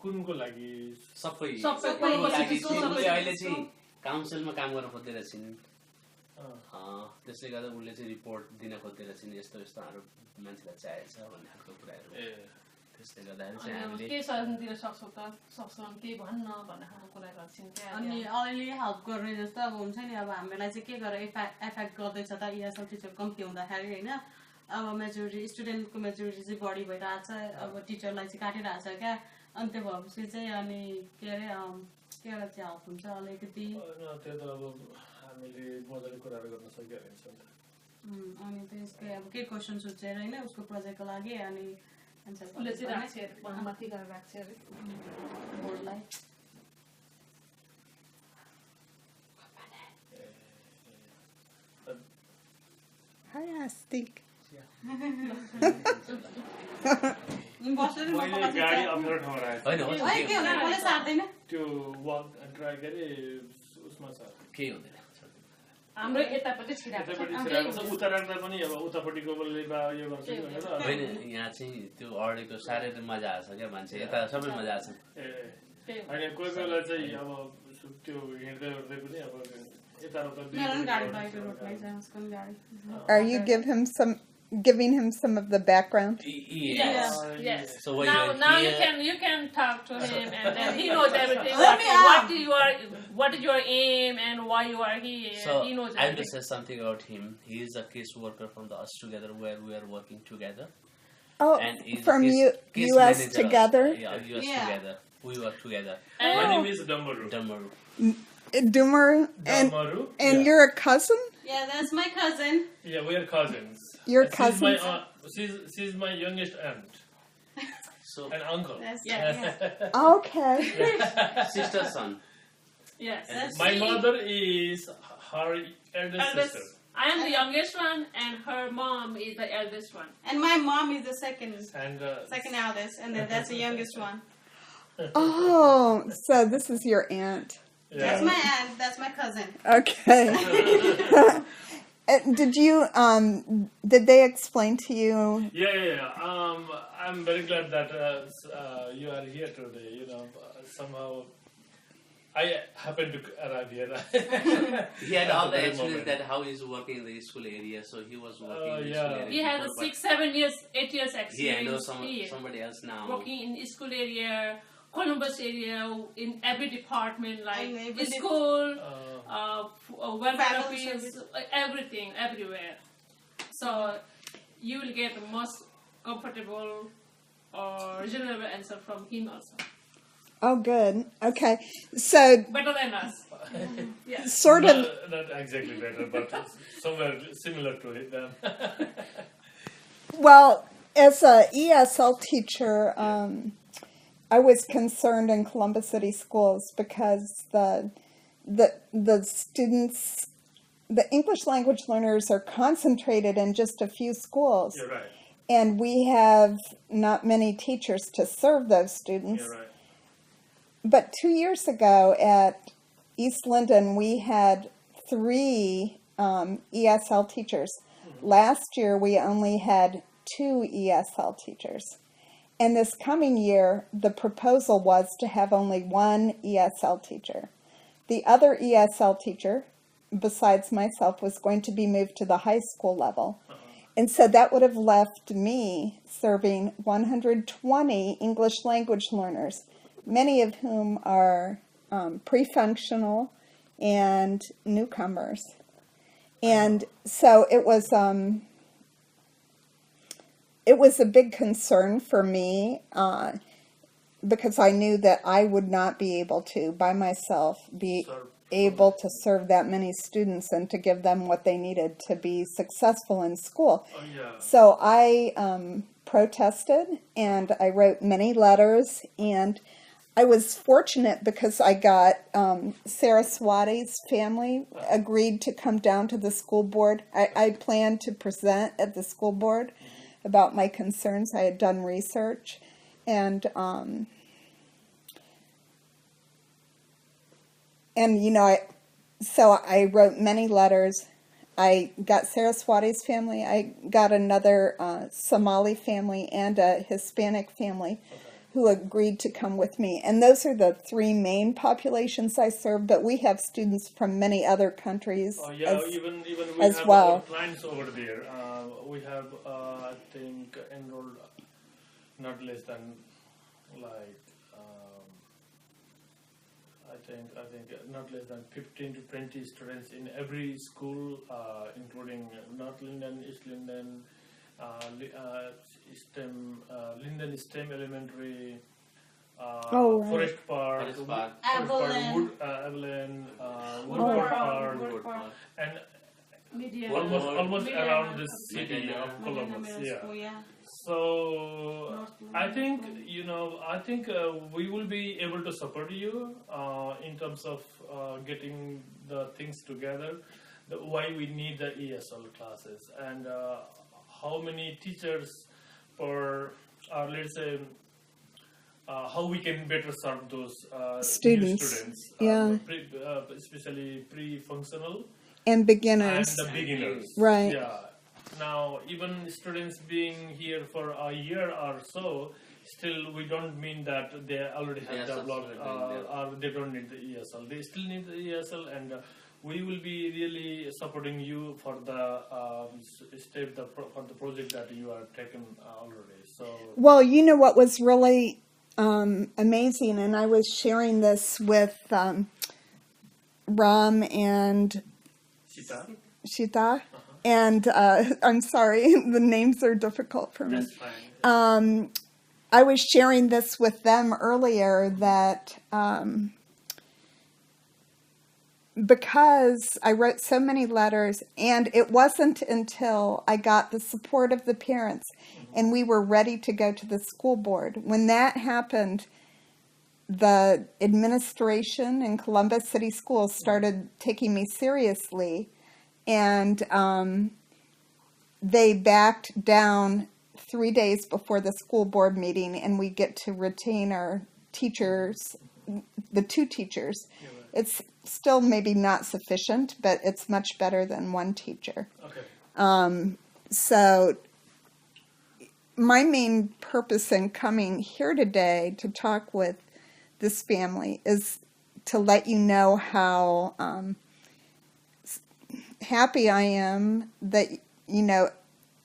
कुनको लागि सबै अहिले चाहिँ काउन्सिलमा काम गर्न खोज्दै रहेछन् त्यसले गर्दा उले चाहिँ रिपोर्ट दिन खोज्दै रहेछन् यस्तो यस्तोहरू मान्छेलाई चाहिएको छ भन्ने खालको कुराहरू त्यसले गर्दाखेरि चाहिँ हामीले के सजेसन दिन सक्छौँ त सक्छौँ के भन्न भन्ने खालको कुरा गर्छौँ अनि अलिअलि हेल्प गर्ने जस्तो अब हुन्छ नि अब हामीलाई चाहिँ के गरेर एफेक्ट गर्दैछ त इएसएल टिचर कम्ती हुँदाखेरि होइन अब मेजोरिटी स्टुडेन्टको मेजोरिटी चाहिँ बढी भइरहेछ अब टिचरलाई चाहिँ काटिरहेछ क्या अनि त्यो भएपछि चाहिँ अनि के अरे चाहिँ हेल्प हुन्छ अलिकति त्यो त अब हामीले मजाले कुराहरू गर्न सकिहाल्छ अनि त्यसकै अब के क्वेसन सोचेर होइन उसको प्रोजेक्टको लागि अनि उसले चाहिँ राख्छ माथि गरेर राख्छ अरे बोर्डलाई Hi, Astik. गाडी अप्ठ्यारो ठाउँमा होइन त्यो वाक ट्राई गरे उसमा छ केही हुँदैन हाम्रो यतापट्टि छिराएको उता राख्दा पनि अब उतापट्टिको बलले यो गर्छ भनेर होइन यहाँ चाहिँ त्यो अडेको साह्रै मजा आएको छ क्या मान्छे यता सबै मजा आएको छ होइन कोही बेला चाहिँ अब त्यो हिँड्दै उठ्दै पनि अब Are you giving him some of the background? Yes. Yes. So now you can talk to him and then he knows everything. What is your aim and why you are here? So he knows I have to everything. say something about him. He is a case worker from the Us Together where we are working together. Oh, and from case US manager. Together? Yeah, US Together. We work together. My name is Damaru. Dumaru? And you're a cousin? Yeah, that's my cousin. Yeah, we are cousins. Your cousins? She's my youngest aunt. So an uncle. Yes. Okay. Sister's son. Yes. My mother is her eldest sister. I am the youngest one, and her mom is the eldest one. And my mom is the second eldest, and then that's the youngest one. Oh, so this is your aunt. Yeah. That's my aunt. That's my cousin. Okay. Did they explain to you? Yeah. I'm very glad that you are here today. You know, somehow I happened to arrive here. He had all the experience that how he's working in the school area, so he was working in the school area. He has 6, 7 years, 8 years experience. He knows somebody else now. Working in the school area, Columbus area, in every department, like school, welfare office, everything, everywhere. So you will get the most comfortable or reasonable answer from him also. Oh, good. Okay. So better than us. Yeah. Sort of. Not exactly better, but somewhere similar to it then. Well, as a ESL teacher, I was concerned in Columbus City schools because the students, the English language learners are concentrated in just a few schools. You're right. And we have not many teachers to serve those students. You're right. But 2 years ago at East Linden, we had 3 ESL teachers. Mm-hmm. Last year, we only had 2 ESL teachers. And this coming year, the proposal was to have only 1 ESL teacher. The other ESL teacher, besides myself, was going to be moved to the high school level. Uh-huh. And so that would have left me serving 120 English language learners, many of whom are pre-functional and newcomers. And so it was a big concern for me because I knew that I would not be able to, by myself, be able to serve that many students and to give them what they needed to be successful in school. Oh, yeah. So I protested, and I wrote many letters, and I was fortunate because I got Saraswati's family agreed to come down to the school board. I planned to present at the school board about my concerns. I had done research, and you know, so I wrote many letters. I got Saraswati's family, I got another Somali family, and a Hispanic family who agreed to come with me. And those are the three main populations I serve, but we have students from many other countries even we as have well. our clients over there. We have, I think, enrolled not less than like I think not less than 15 to 20 students in every school, including North Linden, East Linden, Linden STEM Elementary, Forest Park, Evelyn, Woodward Park, and Media. almost Media. around the city of Columbus. Yeah. So I think we will be able to support you in terms of getting the things together. Why we need the ESL classes and how many teachers per, let's say, how we can better serve those Students. new students, Yeah. especially pre-functional And beginners. and the beginners. Right. Yeah. Now, even students being here for a year or so, still we don't mean that they already have developed or they don't need the ESL. They still need the ESL, and we will be really supporting you for the for the project that you are taken already. So. Well, you know what was really amazing, and I was sharing this with Ram and Shita. And I'm sorry, the names are difficult for me. That's fine. I was sharing this with them earlier that because I wrote so many letters, and it wasn't until I got the support of the parents and we were ready to go to the school board. When that happened, the administration in Columbus City Schools started taking me seriously, and they backed down 3 days before the school board meeting, and we get to retain our teachers, the two teachers. Yeah, right. It's still maybe not sufficient, but it's much better than one teacher. Okay. So my main purpose in coming here today to talk with this family is to let you know how happy I am that, you know,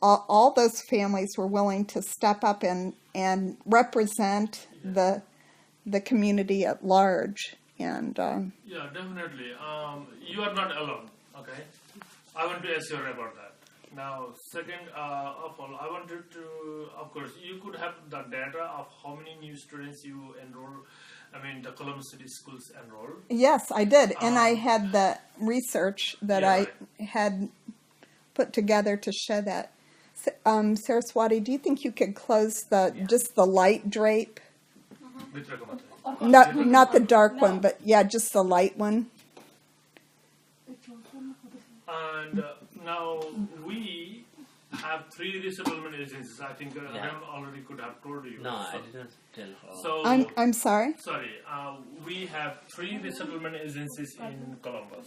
all those families were willing to step up and represent the community at large. And yeah, definitely. You are not alone. Okay, I want to assure about that. Now, second of all, I wanted to, of course, you could have the data of how many new students you enroll. I mean, the Columbus City Schools enroll. yes, I did, and I had the research that Yeah, I right. had put together to show that. Saraswati, do you think you could close just the light drape? Mitra Kamate. Not the dark one, but yeah, just the light one. And now we have 3 resettlement agencies. I think Ram already could have told you. No, so, I didn't tell her. So I'm sorry. sorry. We have 3 resettlement agencies in Columbus.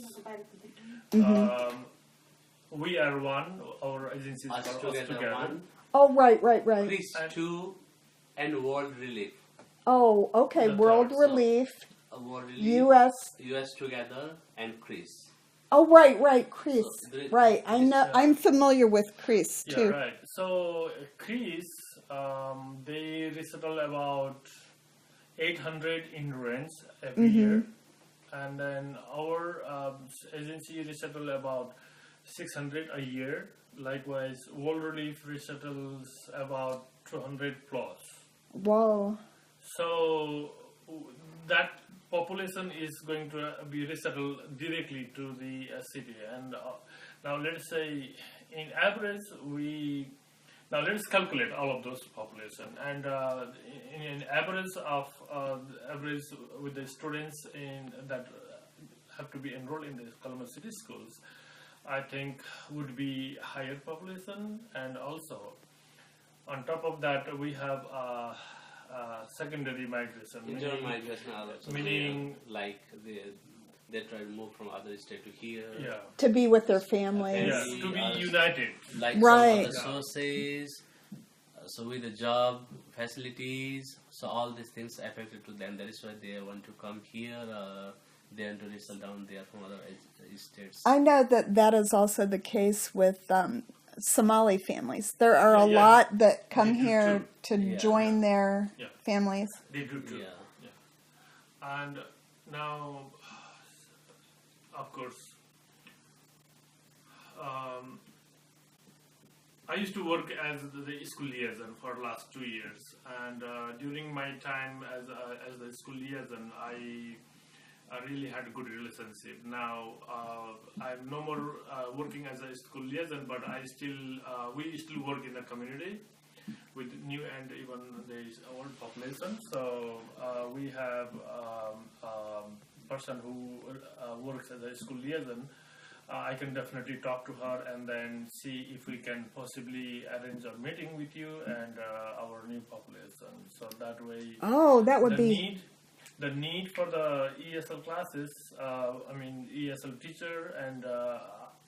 We are one. Our agencies Us are together one, Oh, right. Chris 2, and World Relief. Oh, okay. The World third, Relief, World Relief, U.S. US together, and Chris. Oh, right, Chris. So, there- Right, I know. I'm familiar with Chris Yeah, too. right. So Chris, they resettle about 800 immigrants every year, and then our agency resettle about 600 a year. Likewise, World Relief resettles about 200 plus. Whoa. So that population is going to be resettled directly to the city. And now let's say in average now let's calculate all of those population. And in average of average with the students that have to be enrolled in the Columbus City Schools, I think would be higher population. And also on top of that we have secondary migration, Internal migration also, meaning like the they try to move from other state to here. Yeah. To be with their families. Yes, to be united. Like Right. some other sources, so with the job facilities, so all these things affected to them. That is why they want to come here. They want to settle down there from other states. I know that is also the case with Somali families. There are a lot that come here to join their families. They do too. Yeah. And now, of course, I used to work as the school liaison for the last 2 years, and during my time as the school liaison, I really had a good relationship. Now I'm no more working as a school liaison, but we still work in the community with new and even the old population. So we have a person who works as a school liaison. I can definitely talk to her and then see if we can possibly arrange a meeting with you and our new population. So that way, that would be the need for the ESL classes. ESL teacher, and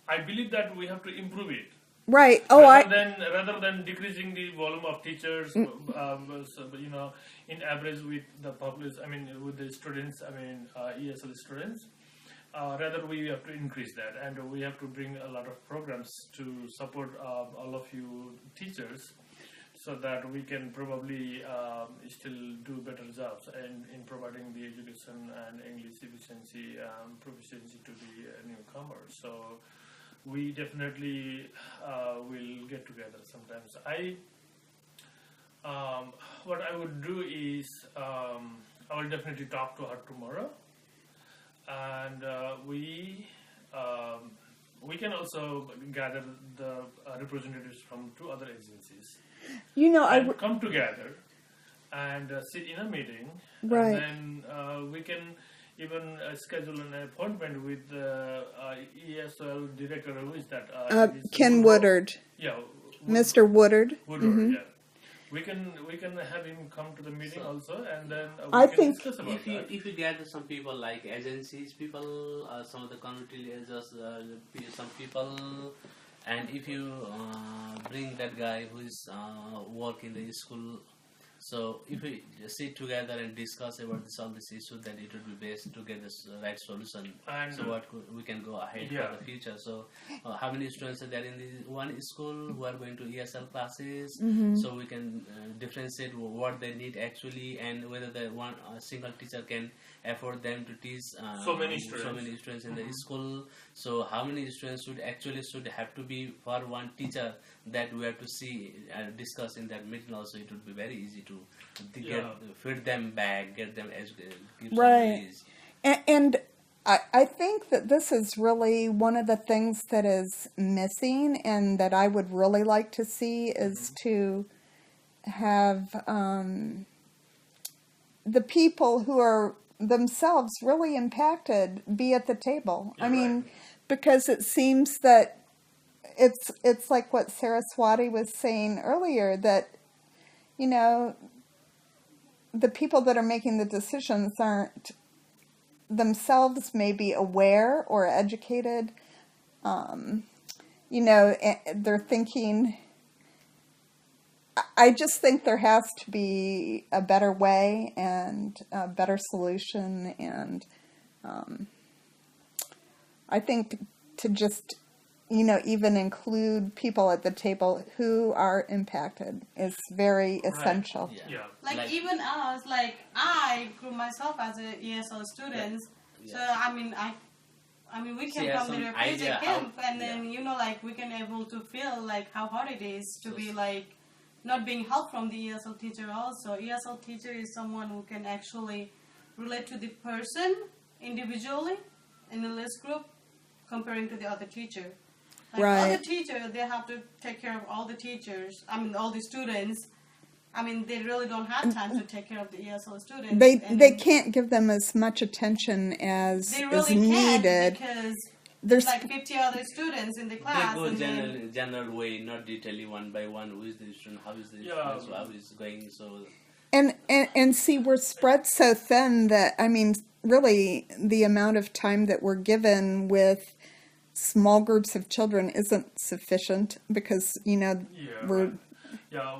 I believe that we have to improve it. right. Rather than decreasing the volume of teachers, in average with the population, with the students, ESL students. Rather, we have to increase that, and we have to bring a lot of programs to support all of you teachers, so that we can probably still do better jobs in providing the education and English efficiency proficiency to the newcomers. So we definitely will get together sometimes. What I would do is I will definitely talk to her tomorrow. And we can also gather the representatives from 2 other agencies. And come together and sit in a meeting. Right. And then we can even schedule an appointment with the ESL director. Who is that? Ken Woodard. Yeah. Mr. Woodard. Woodard, yeah. We can have him come to the meeting also, and then I we can think discuss about that. If you gather some people like agencies, people, some of the community leaders, some people, and if you bring that guy who is work in the school, so if we sit together and discuss about all this issue, then it would be best to get the right solution. And so we can go ahead for the future. So how many students are there in the one school who are going to ESL classes? So we can differentiate what they need actually, and whether the one single teacher can afford them to teach so many students in the school. So how many students should have to be for one teacher, that we have to see and discuss in that meeting also. It would be very easy to feed them back, get them educated. Right. And I think that this is really one of the things that is missing, and that I would really like to see is to have the people who are themselves really impacted be at the table. I mean, because it seems that it's like what Saraswati was saying earlier, that, the people that are making the decisions aren't themselves maybe aware or educated. They're thinking, I just think there has to be a better way and a better solution, and I think to just, even include people at the table who are impacted is very essential. Right. Yeah. Like even us, I grew myself as a ESL student, so we came from the refugee camp, and then we can able to feel how hard it is to be not being helped from the ESL teacher also. ESL teacher is someone who can actually relate to the person individually in the list group comparing to the other teacher. Other teacher, they have to take care of all the teachers, all the students. They really don't have time to take care of the ESL students. They can't give them as much attention as is needed. Because there's 50 other students in the class. They go general way, not detailing one by one. Who is the student? How is the student? How is going? So. And see, we're spread so thin that really the amount of time that we're given with small groups of children isn't sufficient because, Yeah, we're right. Yeah,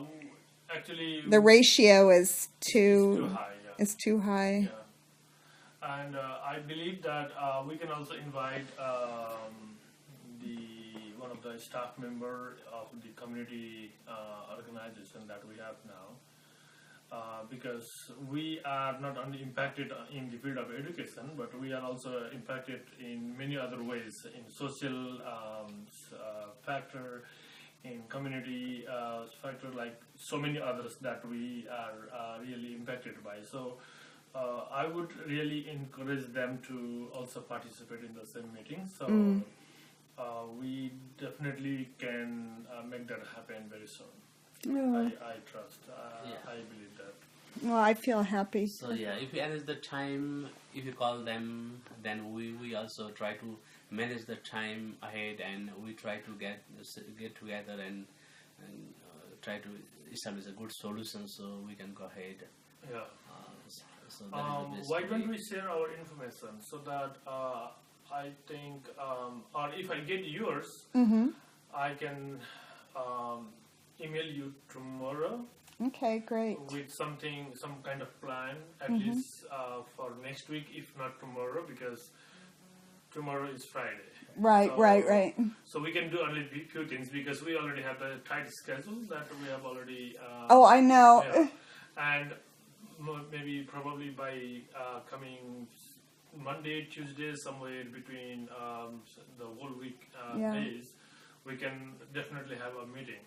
actually, the ratio is it's too too high. Yeah. is too high. Yeah. And I believe that we can also invite one of the staff member of the community organization that we have now, because we are not only impacted in the field of education, but we are also impacted in many other ways, in social factor, in community factor, like so many others that we are really impacted by. So I would really encourage them to also participate in the same meeting. So we definitely can make that happen very soon. Oh. I trust. I believe that. Well, I feel happy. So yeah, if you arrange the time, if you call them, then we also try to manage the time ahead, and we try to get together and try to establish a good solution so we can go ahead. Yeah. So that is the best Why way. don't we share our information so that I think, or if I get yours, I can email you tomorrow Okay, great. with some kind of plan, at least for next week, if not tomorrow, because tomorrow is Friday. Right, So- right. So we can do only few things because we already have the tight schedule that we have already. Oh, I know. Yeah. And maybe probably by coming Monday, Tuesday, somewhere between the whole week Yeah. days, we can definitely have a meeting.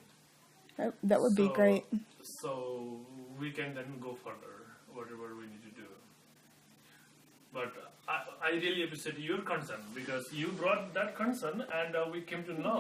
That would be great. So we can then go further, whatever we need to do. But I really appreciate your concern because you brought that concern and we came to know